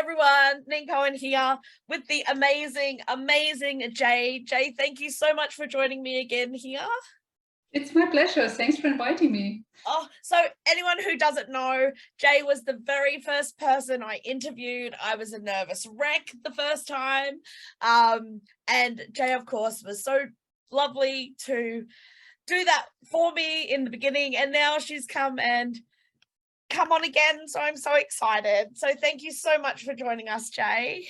everyone, Neen here with the amazing Jay. Jay, thank you so much for joining me again here. It's my pleasure. Thanks for inviting me. Oh, so anyone who doesn't know, Jay was the very first person I interviewed. I was a nervous wreck the first time. And Jay, of course, was so lovely to do that for me in the beginning. And now she's come on again. So I'm so excited. So thank you so much for joining us, Jay.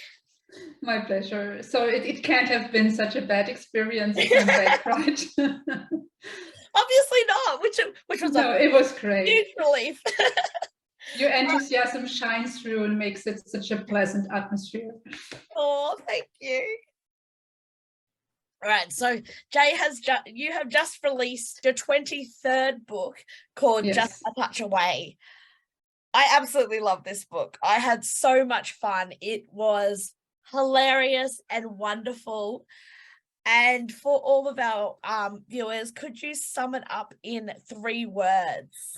My pleasure. So it can't have been such a bad experience if I'm back, right? Obviously not, which was no, it was great. Huge relief. Your enthusiasm shines through and makes it such a pleasant atmosphere. Oh, thank you. All right, so Jay you have just released your 23rd book called Just a Touch Away. I absolutely love this book. I had so much fun. It was hilarious and wonderful. And for all of our viewers, could you sum it up in 3 words?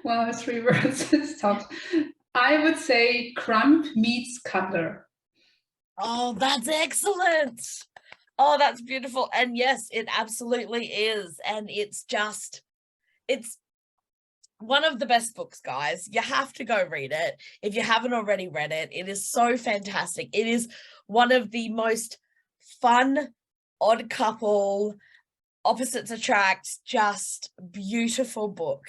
Well, 3 words, it's tough. I would say Crump meets Cutler. Oh, that's excellent. Oh, that's beautiful. And yes, it absolutely is. And it's one of the best books, guys. You have to go read it. If you haven't already read it, it is so fantastic. It is one of the most fun, odd couple, opposites attract, just beautiful book.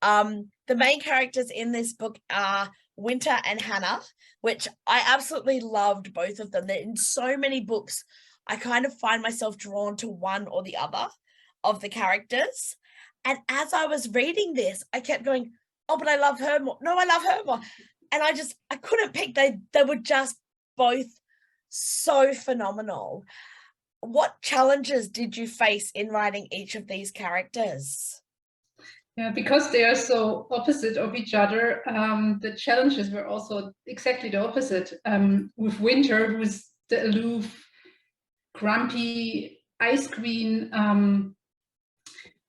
The main characters in this book are Winter and Hannah, which I absolutely loved both of them. They're in so many books, I kind of find myself drawn to one or the other of the characters. And as I was reading this, I kept going, oh, but I love her more. No, I love her more. And I couldn't pick. They were just both so phenomenal. What challenges did you face in writing each of these characters? Yeah, because they are so opposite of each other, the challenges were also exactly the opposite. With Winter, who's the aloof, grumpy ice queen,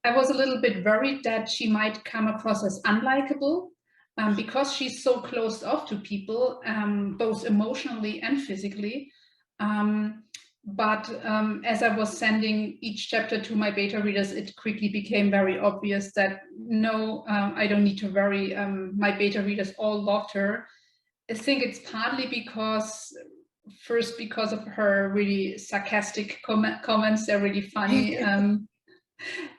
I was a little bit worried that she might come across as unlikable because she's so closed off to people, both emotionally and physically. But as I was sending each chapter to my beta readers, it quickly became very obvious that no, I don't need to worry. My beta readers all loved her. I think it's partly because of her really sarcastic comments. They're really funny.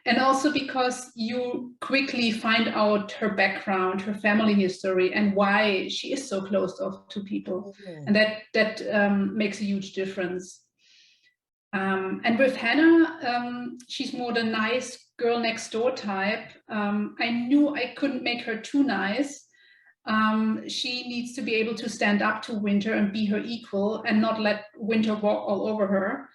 And also because you quickly find out her background, her family history, and why she is so closed off to people. And that makes a huge difference. And with Hannah, she's more the nice girl next door type. I knew I couldn't make her too nice. She needs to be able to stand up to Winter and be her equal and not let Winter walk all over her.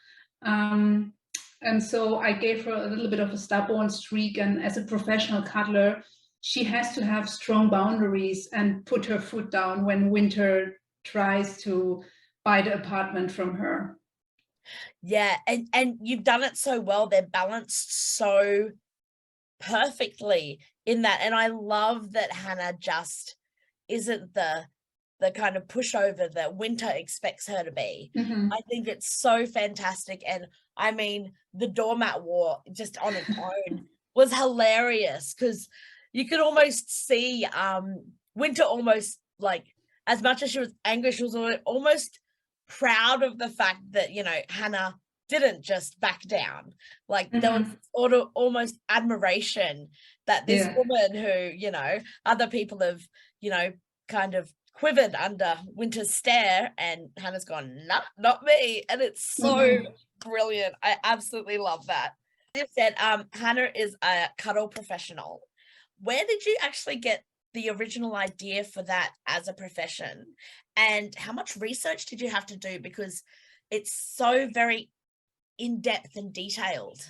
And so I gave her a little bit of a stubborn streak, and as a professional cuddler, she has to have strong boundaries and put her foot down when Winter tries to buy the apartment from her. Yeah, and you've done it so well. They're balanced so perfectly in that. And I love that Hannah just isn't the kind of pushover that Winter expects her to be. Mm-hmm. I think it's so fantastic. And I mean, the doormat war just on its own was hilarious because you could almost see Winter almost like, as much as she was angry, she was almost proud of the fact that, you know, Hannah didn't just back down. Like there was almost admiration that this woman who, you know, other people have, you know, kind of quivered under Winter's stare, and Hannah's gone, nah, not me. And it's so brilliant. I absolutely love that. You said Hannah is a cuddle professional. Where did you actually get the original idea for that as a profession? And how much research did you have to do? Because it's so very in-depth and detailed.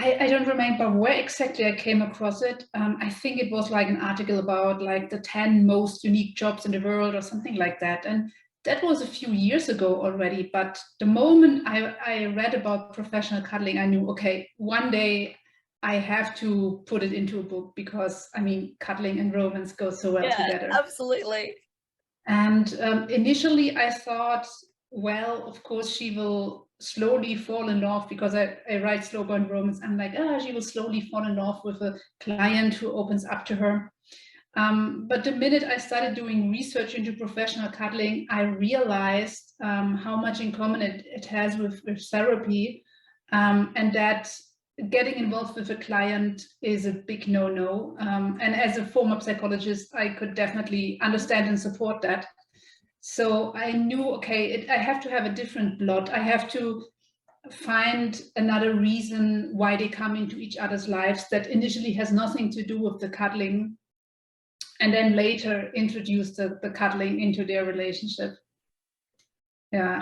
I don't remember where exactly I came across it. I think it was like an article about like the 10 most unique jobs in the world or something like that. And that was a few years ago already. But the moment I read about professional cuddling, I knew, okay, one day I have to put it into a book because, I mean, cuddling and romance go so well together. Absolutely. And initially I thought, well, of course she will slowly fall in love, because I write slow burn romance. I'm like, she will slowly fall in love with a client who opens up to her. But the minute I started doing research into professional cuddling, I realized how much in common it has with therapy, and that getting involved with a client is a big no-no. And as a former psychologist, I could definitely understand and support that. So I knew, okay, I have to have a different plot. I have to find another reason why they come into each other's lives that initially has nothing to do with the cuddling, and then later introduce the cuddling into their relationship. Yeah,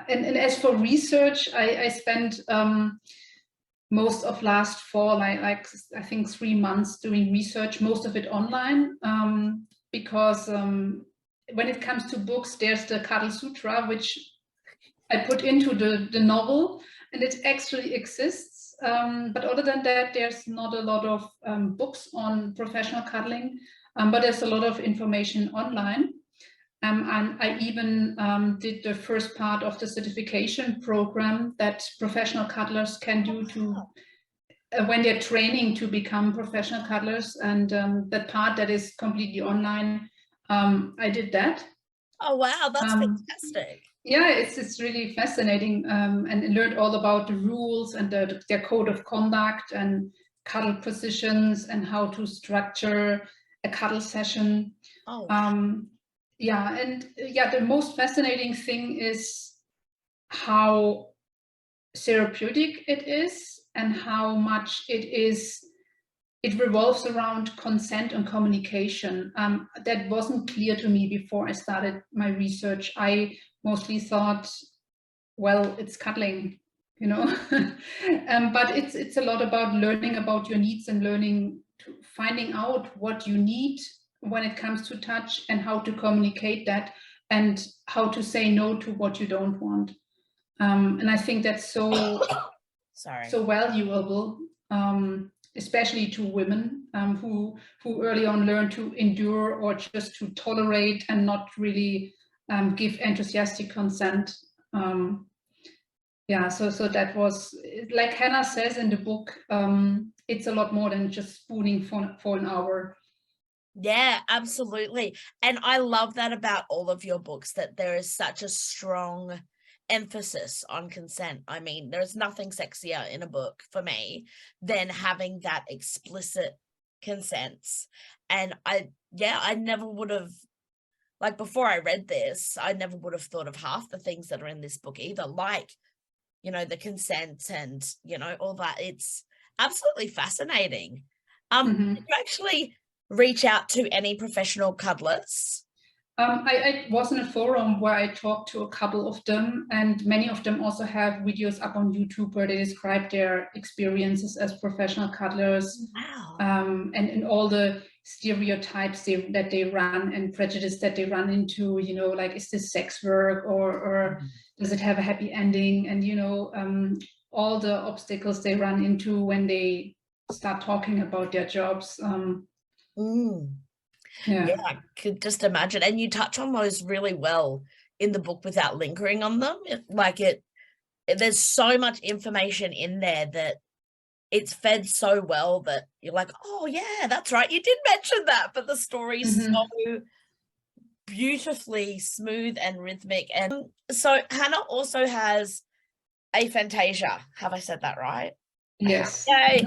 and as for research, I spent most of last fall, I think 3 months doing research, most of it online, because when it comes to books, there's the Cuddle Sutra, which I put into the novel, and it actually exists. But other than that, there's not a lot of books on professional cuddling, but there's a lot of information online. And I even did the first part of the certification program that professional cuddlers can do to when they're training to become professional cuddlers. And that part that is completely online, I did that. Oh, wow, that's fantastic. Yeah, it's really fascinating, and learned all about the rules and their code of conduct and cuddle positions and how to structure a cuddle session. Oh, wow. Yeah, and the most fascinating thing is how therapeutic it is, and how much it revolves around consent and communication. That wasn't clear to me before I started my research. I mostly thought, well, it's cuddling, you know. But it's a lot about learning about your needs and finding out what you need when it comes to touch, and how to communicate that, and how to say no to what you don't want. And I think that's so valuable, especially to women who early on learn to endure or just to tolerate and not really give enthusiastic consent. So that was, like Hannah says in the book, it's a lot more than just spooning for an hour. Yeah, absolutely. And I love that about all of your books, that there is such a strong emphasis on consent. I mean, there's nothing sexier in a book for me than having that explicit consents. And I never would have, like, before I read this, I never would have thought of half the things that are in this book either, like, you know, the consent and, you know, all that. It's absolutely fascinating. Did you actually reach out to any professional cuddlers? I was in a forum where I talked to a couple of them, and many of them also have videos up on YouTube where they describe their experiences as professional cuddlers. Wow. And all the stereotypes that they run and prejudice that they run into, you know, like, is this sex work, or does it have a happy ending? And, you know, all the obstacles they run into when they start talking about their jobs. Yeah, I could just imagine. And you touch on those really well in the book without lingering on them. There's so much information in there that it's fed so well that you're like, oh yeah, that's right, you did mention that, but the story's so beautifully smooth and rhythmic. And so Hannah also has Aphantasia. Have I said that right? Yes. Yay.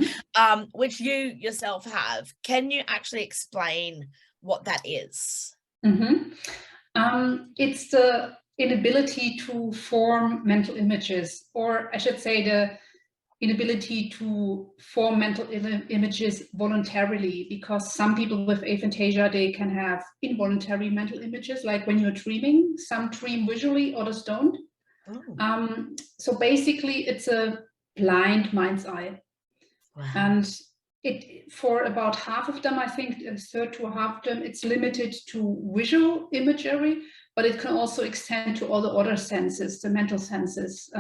Which you yourself have. Can you actually explain what that is? It's the inability to form mental images, or I should say the inability to form mental images voluntarily, because some people with aphantasia, they can have involuntary mental images, like when you're dreaming. Some dream visually, others don't. So basically it's a blind mind's eye. Wow. And for about half of them, I think a third to a half of them, it's limited to visual imagery, but it can also extend to all the other senses, the mental senses.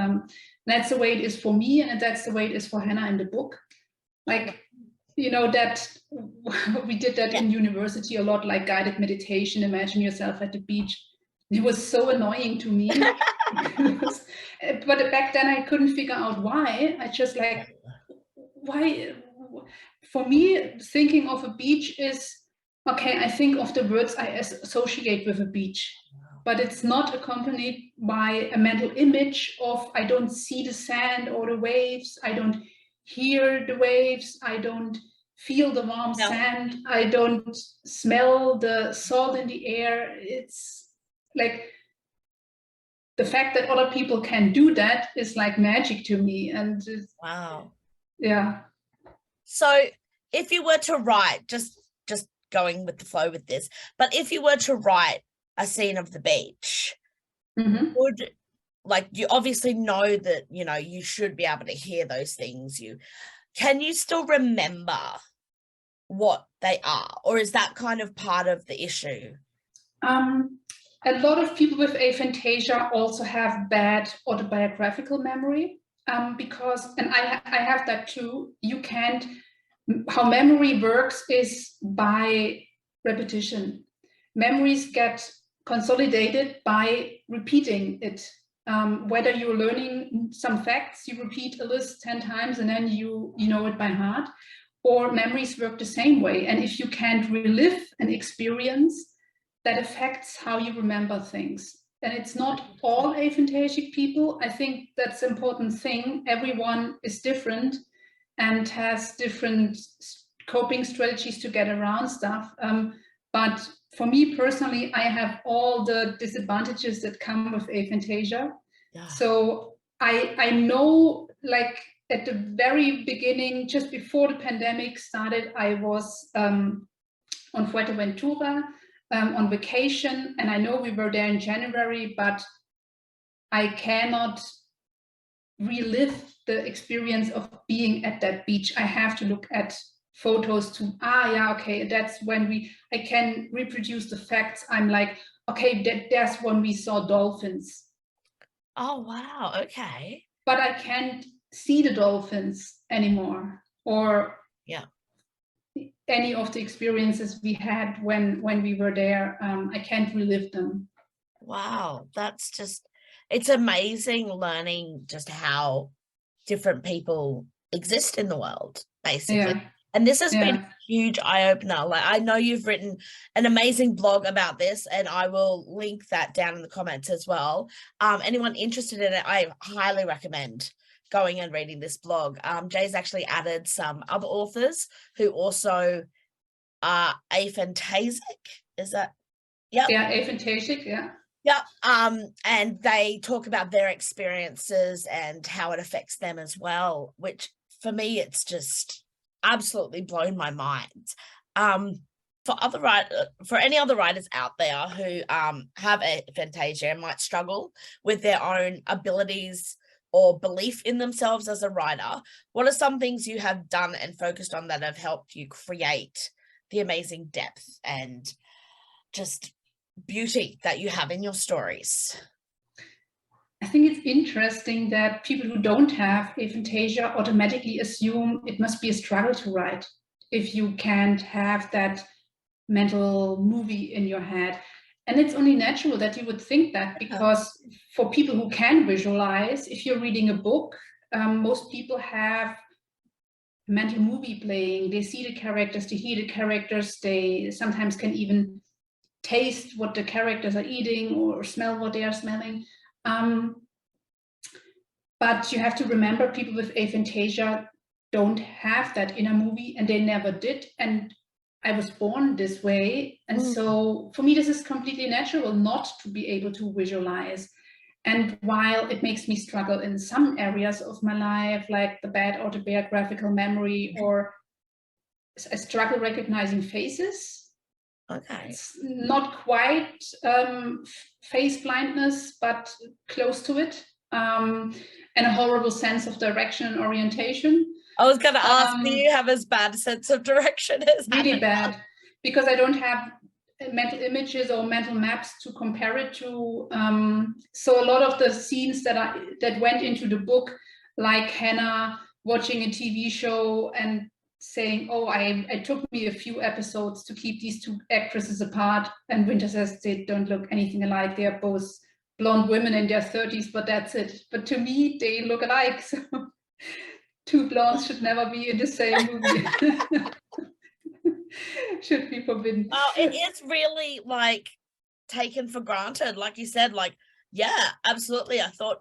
That's the way it is for me, and that's the way it is for Hannah in the book. Like, you know, that we did that in university a lot, like guided meditation, imagine yourself at the beach. It was so annoying to me. But back then I couldn't figure out why. I just like, why? For me, thinking of a beach is, okay, I think of the words I associate with a beach, but it's not accompanied by a mental image of, I don't see the sand or the waves, I don't hear the waves, I don't feel the warm sand, I don't smell the salt in the air. It's like, the fact that other people can do that is like magic to me. And wow. Yeah. So if you were to write, just going with the flow with this, but if you were to write a scene of the beach, would, like, you obviously know that, you know, you should be able to hear those things. Can you still remember what they are, or is that kind of part of the issue? A lot of people with aphantasia also have bad autobiographical memory, because, and I have that too, you can't, how memory works is by repetition. Memories get consolidated by repeating it. Whether you're learning some facts, you repeat a list 10 times and then you know it by heart, or memories work the same way. And if you can't relive an experience, that affects how you remember things. And it's not all aphantasic people. I think that's an important thing. Everyone is different and has different coping strategies to get around stuff. But for me personally, I have all the disadvantages that come with aphantasia. Yeah. So I know, like, at the very beginning, just before the pandemic started, I was on Fuerteventura on vacation, and I know we were there in January, but I cannot relive the experience of being at that beach. I have to look at photos to, yeah, okay, that's when I can reproduce the facts. I'm like, okay, that's when we saw dolphins. Oh, wow, okay. But I can't see the dolphins anymore, or yeah, any of the experiences we had when we were there. I can't relive them. Wow, that's just, it's amazing learning just how different people exist in the world, basically. Yeah. And this has been a huge eye-opener. Like, I know you've written an amazing blog about this, and I will link that down in the comments as well. Anyone interested in it, I highly recommend going and reading this blog. Jay's actually added some other authors who also are aphantasic. Is that? Yeah, aphantasic, yeah. Yeah, and they talk about their experiences and how it affects them as well, which for me, it's just absolutely blown my mind. For any other writers out there who have aphantasia and might struggle with their own abilities or belief in themselves as a writer, what are some things you have done and focused on that have helped you create the amazing depth and just beauty that you have in your stories? I think it's interesting that people who don't have aphantasia automatically assume it must be a struggle to write if you can't have that mental movie in your head. And it's only natural that you would think that, because for people who can visualize, if you're reading a book, most people have a mental movie playing. They see the characters, they hear the characters, they sometimes can even taste what the characters are eating or smell what they are smelling. But you have to remember, people with aphantasia don't have that inner movie, and they never did. And I was born this way. And so for me, this is completely natural not to be able to visualize. And while it makes me struggle in some areas of my life, like the bad autobiographical memory, or I struggle recognizing faces. Okay. It's not quite face blindness, but close to it. And a horrible sense of direction and orientation. I was going to ask, do you have as bad a sense of direction as really bad, because I don't have mental images or mental maps to compare it to. So a lot of the scenes that went into the book, like Hannah watching a TV show and saying, oh, it took me a few episodes to keep these two actresses apart, and Winter says they don't look anything alike. They are both blonde women in their 30s, but that's it. But to me, they look alike. So two blondes should never be in the same movie. Should be forbidden. Oh, it is really like taken for granted. Like you said, like, yeah, absolutely. I thought,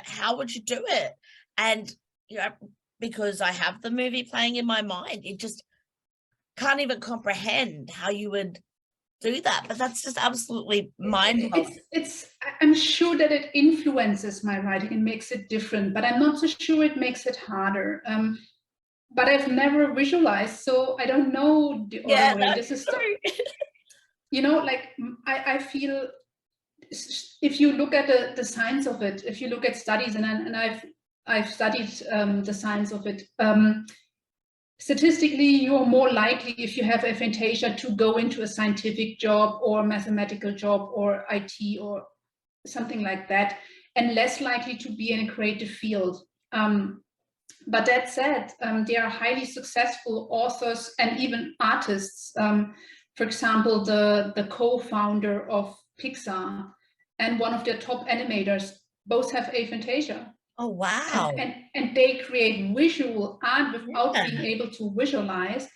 how would you do it? And, because I have the movie playing in my mind, it just can't even comprehend how you would do that. But that's just absolutely mind-blowing. I'm sure that it influences my writing and makes it different, but I'm not so sure it makes it harder. But I've never visualized, so I don't know the other way. This is true. Like I feel, if you look at the science of it, if you look at studies, and I've studied the science of it, statistically, you're more likely, if you have aphantasia, to go into a scientific job or mathematical job or IT or something like that, and less likely to be in a creative field. But that said, there are highly successful authors and even artists. For example, the co-founder of Pixar and one of their top animators both have aphantasia. Oh, wow. And they create visual art without being able to visualize.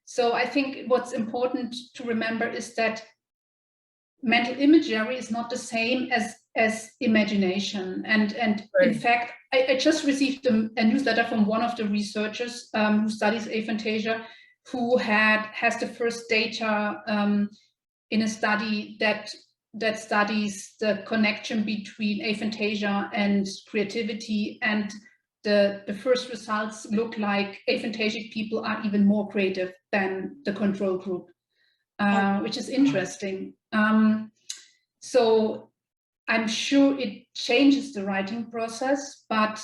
So I think what's important to remember is that mental imagery is not the same as imagination. And in fact, I just received a newsletter from one of the researchers who studies aphantasia, who has the first data in a study that studies the connection between aphantasia and creativity, and the first results look like aphantasic people are even more creative than the control group, which is interesting. So I'm sure it changes the writing process, but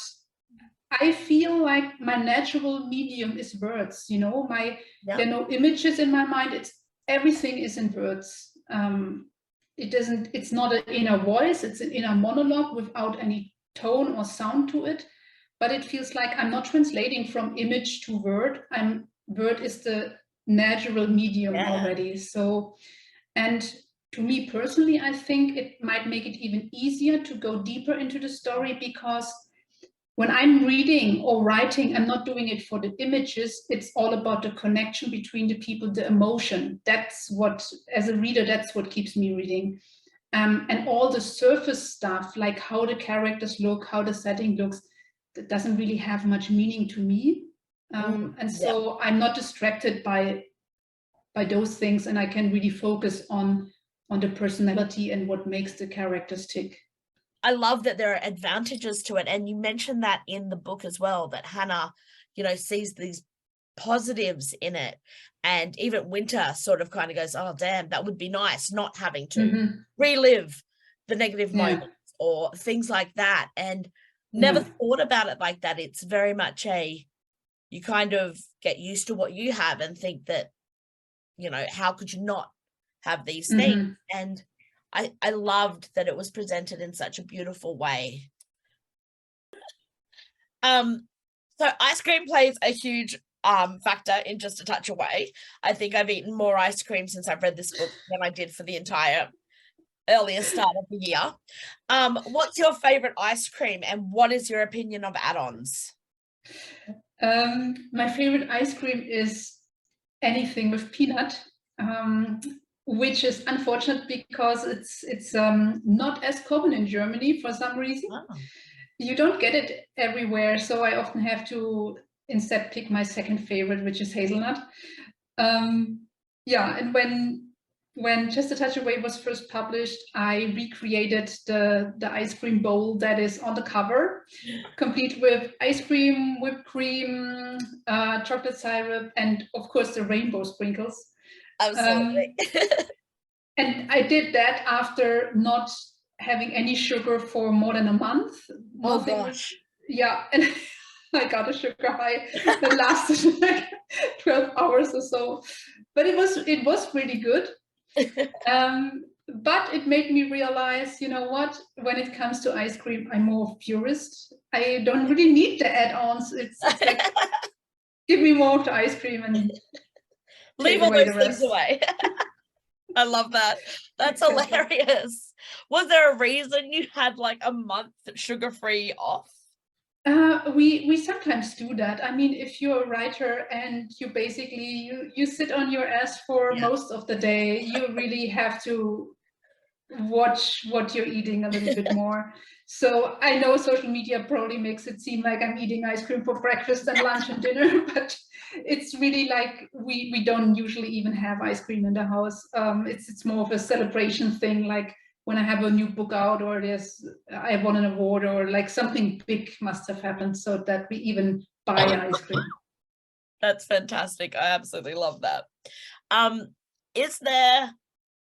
I feel like my natural medium is words. There are no images in my mind. Everything is in words. It's not an inner voice, it's an inner monologue without any tone or sound to it, but it feels like I'm not translating from image to word. Word is the natural medium already. So, and to me personally, I think it might make it even easier to go deeper into the story, because when I'm reading or writing, I'm not doing it for the images. It's all about the connection between the people, the emotion. That's what, as a reader, that's what keeps me reading. And all the surface stuff, like how the characters look, how the setting looks, that doesn't really have much meaning to me. And so I'm not distracted by those things, and I can really focus on the personality and what makes the characters tick. I love that there are advantages to it. And you mentioned that in the book as well, that Hannah, sees these positives in it. And even Winter sort of kind of goes, oh, damn, that would be nice, not having to relive the negative moments or things like that. And never thought about it like that. It's very much you kind of get used to what you have and think that, how could you not have these things? And I loved that it was presented in such a beautiful way. So ice cream plays a huge factor in Just a Touch Away. I think I've eaten more ice cream since I've read this book than I did for the entire earlier start of the year. What's your favorite ice cream, and what is your opinion of add-ons? My favorite ice cream is anything with peanut. Which is unfortunate because it's not as common in Germany for some reason. Oh. You don't get it everywhere, so I often have to instead pick my second favorite, which is hazelnut. And when Just a Touch Away was first published, I recreated the ice cream bowl that is on the cover, complete with ice cream, whipped cream, chocolate syrup, and of course the rainbow sprinkles. Absolutely. And I did that after not having any sugar for more than a month. Oh gosh. And I got a sugar high that lasted like 12 hours or so. But it was really good. But it made me realize, what? When it comes to ice cream, I'm more of a purist. I don't really need the add-ons. It's like give me more of the ice cream and leave all those things away. I love that. That's hilarious. Was there a reason you had like a month sugar-free off? We sometimes do that. I mean, if you're a writer and you basically you sit on your ass for most of the day, you really have to watch what you're eating a little bit more. So I know social media probably makes it seem like I'm eating ice cream for breakfast and lunch and dinner, but it's really like we don't usually even have ice cream in the house. It's more of a celebration thing, like when I have a new book out or I won an award or like something big must have happened so that we even buy ice cream. That's fantastic. I absolutely love that. Is there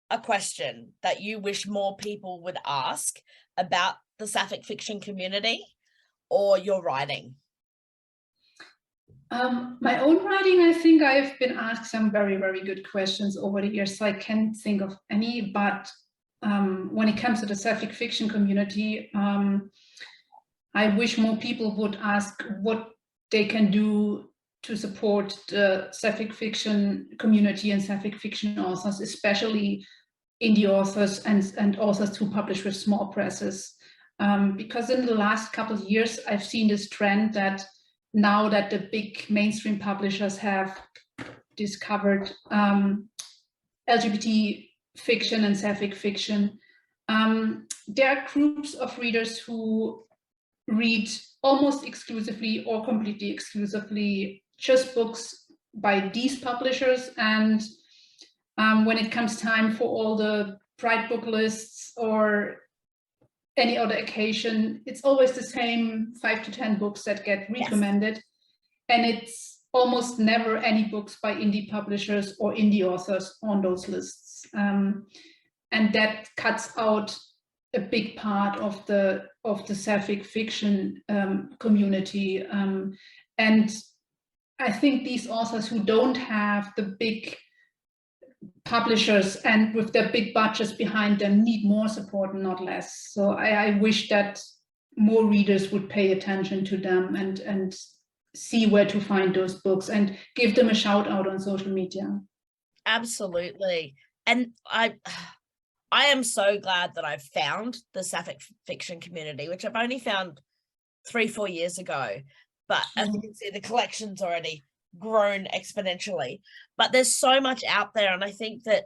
a question that you wish more people would ask about the Sapphic fiction community or your writing? My own writing, I think I've been asked some very, very good questions over the years. So I can't think of any, but when it comes to the Sapphic fiction community, I wish more people would ask what they can do to support the Sapphic fiction community and Sapphic fiction authors, especially indie authors and authors who publish with small presses. Because in the last couple of years, I've seen this trend that now that the big mainstream publishers have discovered LGBT fiction and Sapphic fiction, there are groups of readers who read almost exclusively or completely exclusively just books by these publishers. And when it comes time for all the Pride book lists or any other occasion, it's always the same 5 to 10 books that get recommended. Yes. And it's almost never any books by indie publishers or indie authors on those lists. And that cuts out a big part of the Sapphic fiction community. And I think these authors who don't have the big publishers and with their big budgets behind them need more support, not less. So I wish that more readers would pay attention to them and see where to find those books and give them a shout out on social media. Absolutely. And I am so glad that I've found the Sapphic fiction community, which I've only found 3-4 years ago. But as you can see, the collection's already grown exponentially. But there's so much out there. And I think that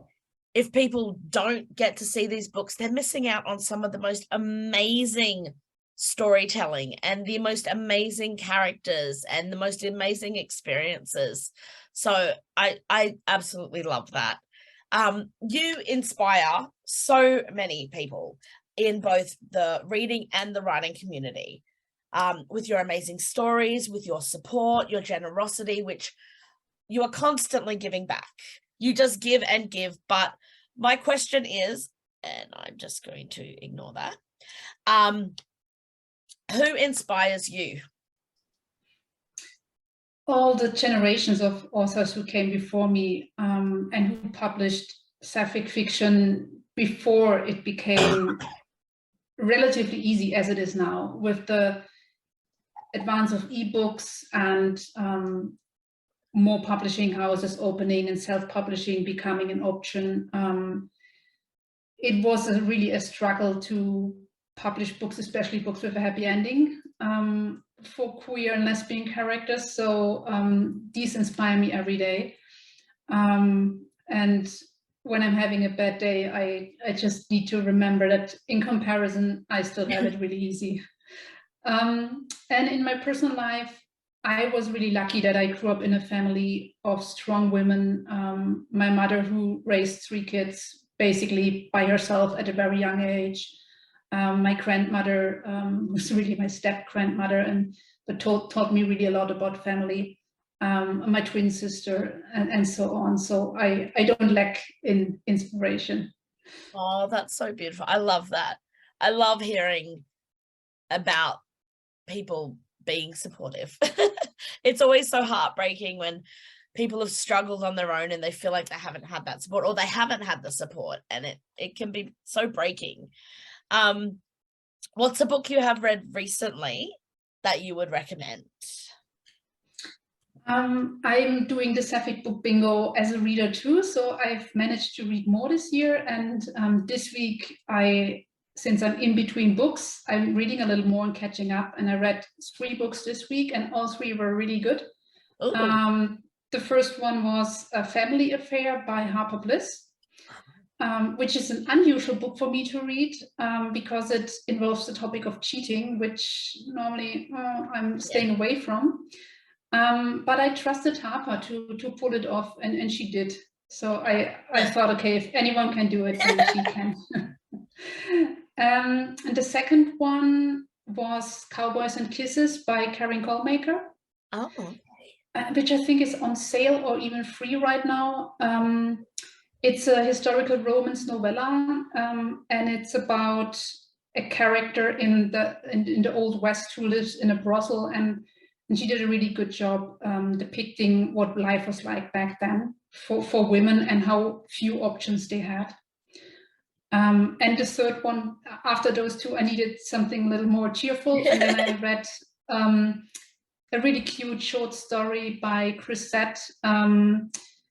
if people don't get to see these books, they're missing out on some of the most amazing storytelling and the most amazing characters and the most amazing experiences. So I absolutely love that. You inspire so many people in both the reading and the writing community, with your amazing stories, with your support, your generosity, which you are constantly giving back. You just give and give. But my question is, and I'm just going to ignore that, who inspires you? All the generations of authors who came before me and who published Sapphic fiction before it became relatively easy as it is now, with the advance of ebooks and more publishing houses opening and self-publishing becoming an option. It was really a struggle to publish books, especially books with a happy ending, for queer and lesbian characters. So these inspire me every day. And when I'm having a bad day, I just need to remember that in comparison, I still have it really easy. And in my personal life, I was really lucky that I grew up in a family of strong women. My mother, who raised 3 kids basically by herself at a very young age. My grandmother was really my step-grandmother, but taught me really a lot about family. My twin sister, and so on. So I don't lack in inspiration. Oh, that's so beautiful. I love that. I love hearing about people being supportive. It's always so heartbreaking when people have struggled on their own and they feel like they haven't had that support, or they haven't had the support, and it can be so breaking. What's a book you have read recently that you would recommend? I'm doing the Sapphic book bingo as a reader too, so I've managed to read more this year. And this week, since I'm in between books, I'm reading a little more and catching up. And I read 3 books this week, and all 3 were really good. The first one was A Family Affair by Harper Bliss, which is an unusual book for me to read because it involves the topic of cheating, which normally I'm staying away from. But I trusted Harper to pull it off, and she did. So I thought, okay, if anyone can do it, then she can. And the second one was Cowboys and Kisses by Karen Colmaker. Oh. Which I think is on sale or even free right now. It's a historical romance novella, and it's about a character in the Old West who lives in a brothel, and she did a really good job depicting what life was like back then for women and how few options they had. And the third one, after those 2, I needed something a little more cheerful, and then I read a really cute short story by Chrisette,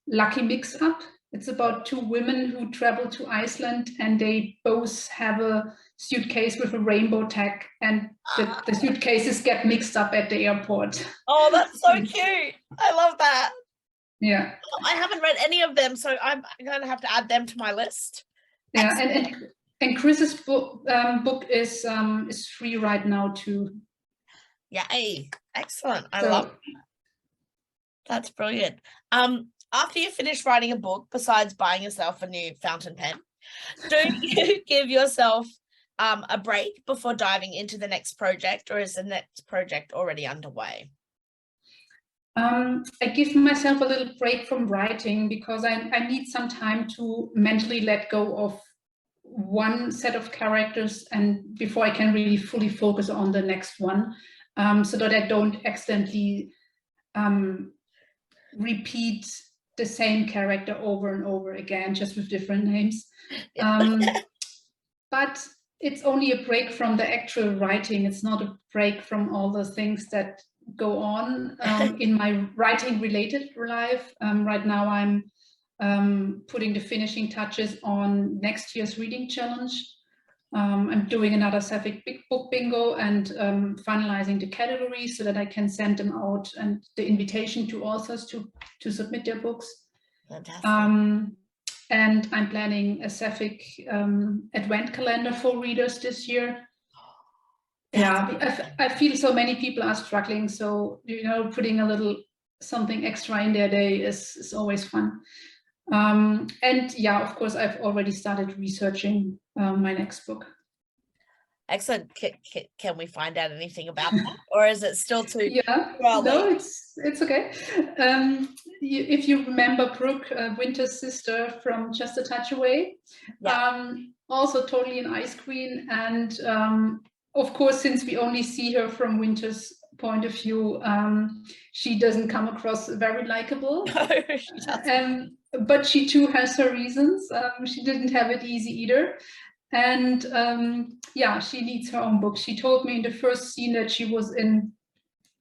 Lucky Mix-Up. It's about 2 women who travel to Iceland, and they both have a suitcase with a rainbow tag, and the suitcases get mixed up at the airport. Oh, that's so cute. I love that. Yeah. I haven't read any of them, so I'm going to have to add them to my list. Yeah, and Chris's book is free right now too. Yay. Excellent. I love it. That's brilliant. After you finish writing a book, besides buying yourself a new fountain pen, do you give yourself a break before diving into the next project, or is the next project already underway? I give myself a little break from writing because I need some time to mentally let go of one set of characters and before I can really fully focus on the next one, so that I don't accidentally repeat the same character over and over again, just with different names. But it's only a break from the actual writing. It's not a break from all the things that go on in my writing related life. Right now I'm putting the finishing touches on next year's reading challenge. I'm doing another Sapphic book bingo and finalizing the categories so that I can send them out and the invitation to authors to submit their books. Fantastic. And I'm planning a Sapphic advent calendar for readers this year. Yeah, I feel so many people are struggling, so putting a little something extra in their day is always fun. And yeah, of course, I've already started researching my next book. Excellent. Can we find out anything about that, or is it still too early? No, it's okay. If you remember Brooke, Winter's sister from Just a Touch Away, also totally an ice queen, and of course, since we only see her from Winter's point of view, she doesn't come across very likable. No, she doesn't. But she too has her reasons. She didn't have it easy either. And yeah, she needs her own book. She told me in the first scene that she was in,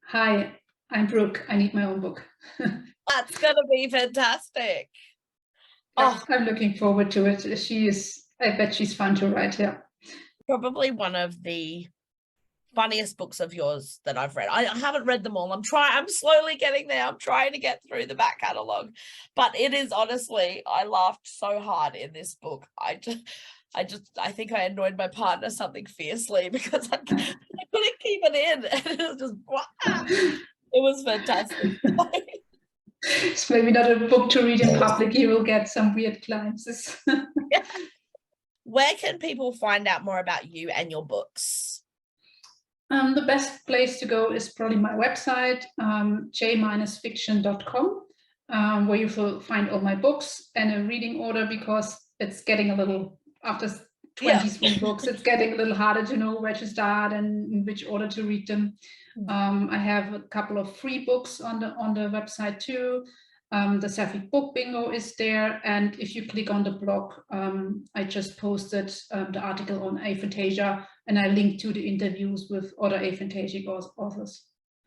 "Hi, I'm Brooke. I need my own book." That's going to be fantastic. Yeah, I'm looking forward to it. I bet she's fun to write, yeah. Probably one of the funniest books of yours that I've read. I haven't read them all. I'm slowly getting there. I'm trying to get through the back catalogue. But it is honestly, I laughed so hard in this book. I think I annoyed my partner something fiercely because I couldn't keep it in. And it was just, it was fantastic. It's maybe not a book to read in public. You will get some weird glimpses. Yeah. Where can people find out more about you and your books? The best place to go is probably my website, j-fiction.com, where you will find all my books and a reading order, because it's getting a little, after 23 books, it's getting a little harder to know where to start and in which order to read them. I have a couple of free books on the website too. The Sapphic book bingo is there, and if you click on the blog, I just posted the article on Aphantasia, and I linked to the interviews with other aphantasic authors.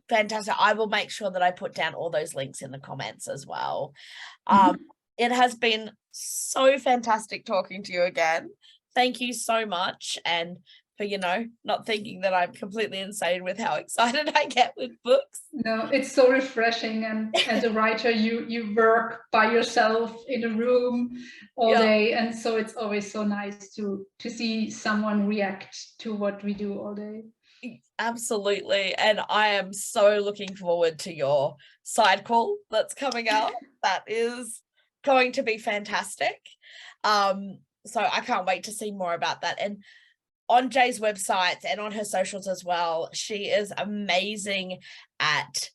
fantastic. I will make sure that I put down all those links in the comments as well. Mhm. It has been so fantastic talking to you again. Thank you so much. And for, not thinking that I'm completely insane with how excited I get with books. No, it's so refreshing. And as a writer, you work by yourself in a room all day. And so it's always so nice to see someone react to what we do all day. Absolutely. And I am so looking forward to your side call that's coming out. That is going to be fantastic. So I can't wait to see more about that. And on Jay's website and on her socials as well, she is amazing at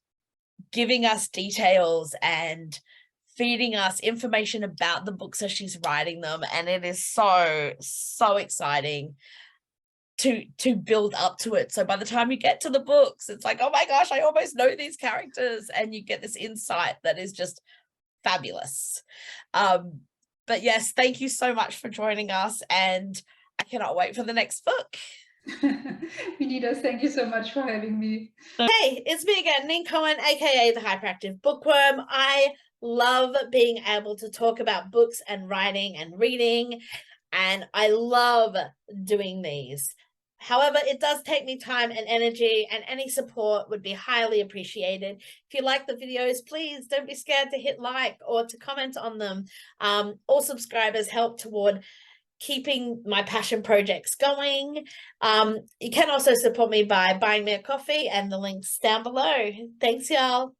giving us details and feeding us information about the books as she's writing them. And it is so exciting to build up to it. So by the time you get to the books, it's like, oh my gosh, I almost know these characters, and you get this insight that is just fabulous. But yes, thank you so much for joining us, and I cannot wait for the next book. Benita, thank you so much for having me. Hey, it's me again, Neen Cohen, aka the Hyperactive Bookworm. I love being able to talk about books and writing and reading, and I love doing these. However, it does take me time and energy, and any support would be highly appreciated. If you like the videos, please don't be scared to hit like or to comment on them. All subscribers help toward keeping my passion projects going. You can also support me by buying me a coffee, and the link's down below. Thanks, y'all.